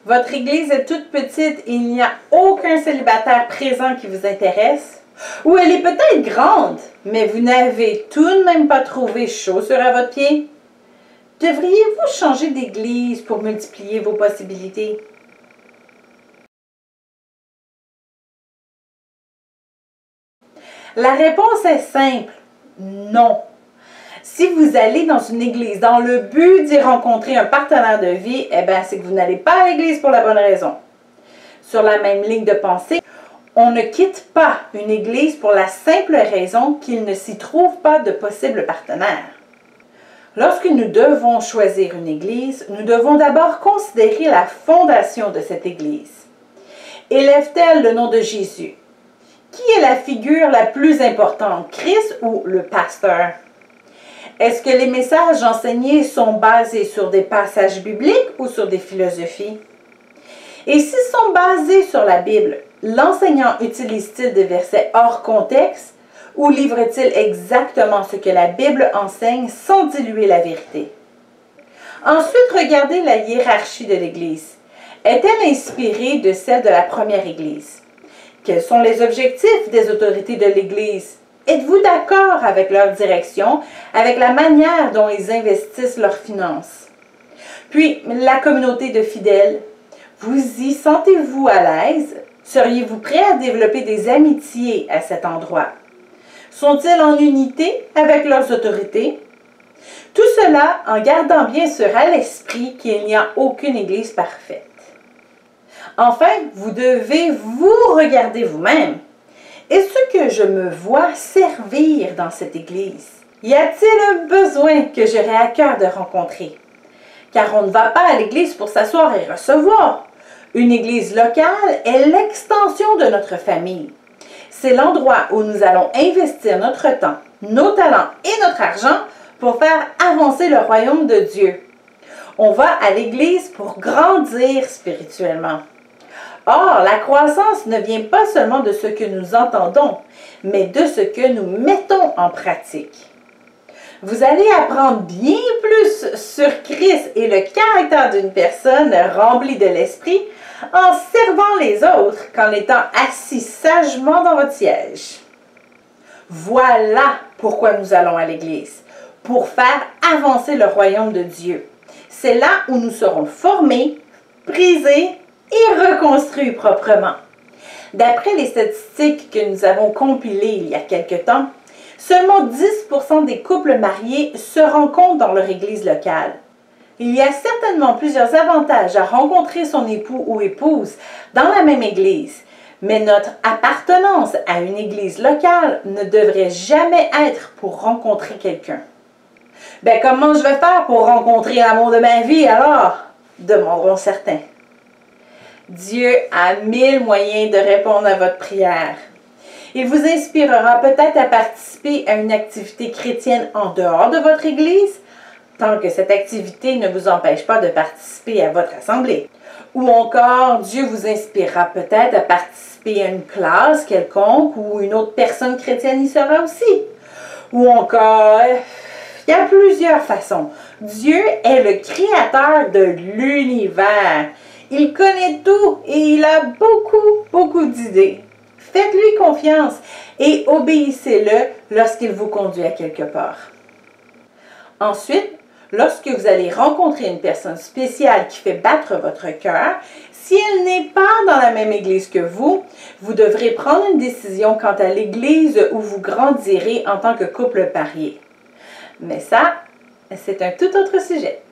Votre église est toute petite et il n'y a aucun célibataire présent qui vous intéresse? Ou elle est peut-être grande, mais vous n'avez tout de même pas trouvé chaussure à votre pied? Devriez-vous changer d'église pour multiplier vos possibilités? La réponse est simple, non. Si vous allez dans une église dans le but d'y rencontrer un partenaire de vie, c'est que vous n'allez pas à l'église pour la bonne raison. Sur la même ligne de pensée, on ne quitte pas une église pour la simple raison qu'il ne s'y trouve pas de possible partenaire. Lorsque nous devons choisir une église, nous devons d'abord considérer la fondation de cette église. Élève-t-elle le nom de Jésus? Qui est la figure la plus importante, Christ ou le pasteur? Est-ce que les messages enseignés sont basés sur des passages bibliques ou sur des philosophies? Et s'ils sont basés sur la Bible, l'enseignant utilise-t-il des versets hors contexte ou livre-t-il exactement ce que la Bible enseigne sans diluer la vérité? Ensuite, regardez la hiérarchie de l'Église. Est-elle inspirée de celle de la première Église? Quels sont les objectifs des autorités de l'Église? Êtes-vous d'accord avec leur direction, avec la manière dont ils investissent leurs finances? Puis, la communauté de fidèles, vous y sentez-vous à l'aise? Seriez-vous prêt à développer des amitiés à cet endroit? Sont-ils en unité avec leurs autorités? Tout cela en gardant bien sûr à l'esprit qu'il n'y a aucune Église parfaite. Enfin, vous devez vous regarder vous-même. Est-ce que je me vois servir dans cette Église? Y a-t-il un besoin que j'aurais à cœur de rencontrer? Car on ne va pas à l'Église pour s'asseoir et recevoir. Une Église locale est l'extension de notre famille. C'est l'endroit où nous allons investir notre temps, nos talents et notre argent pour faire avancer le royaume de Dieu. On va à l'Église pour grandir spirituellement. Or, la croissance ne vient pas seulement de ce que nous entendons, mais de ce que nous mettons en pratique. Vous allez apprendre bien plus sur Christ et le caractère d'une personne remplie de l'Esprit en servant les autres qu'en étant assis sagement dans votre siège. Voilà pourquoi nous allons à l'Église, pour faire avancer le royaume de Dieu. C'est là où nous serons formés, brisés et reconstruits proprement. D'après les statistiques que nous avons compilées il y a quelque temps, seulement 10% des couples mariés se rencontrent dans leur église locale. Il y a certainement plusieurs avantages à rencontrer son époux ou épouse dans la même église, mais notre appartenance à une église locale ne devrait jamais être pour rencontrer quelqu'un. Comment je vais faire pour rencontrer l'amour de ma vie alors? Demanderont certains. Dieu a 1000 moyens de répondre à votre prière. Il vous inspirera peut-être à participer à une activité chrétienne en dehors de votre église, tant que cette activité ne vous empêche pas de participer à votre assemblée. Ou encore, Dieu vous inspirera peut-être à participer à une classe quelconque où une autre personne chrétienne y sera aussi. Ou encore, il y a plusieurs façons. Dieu est le créateur de l'univers. Il connaît tout et il a beaucoup d'idées. Faites-lui confiance et obéissez-le lorsqu'il vous conduit à quelque part. Ensuite, lorsque vous allez rencontrer une personne spéciale qui fait battre votre cœur, si elle n'est pas dans la même église que vous, vous devrez prendre une décision quant à l'église où vous grandirez en tant que couple marié. Mais ça, c'est un tout autre sujet.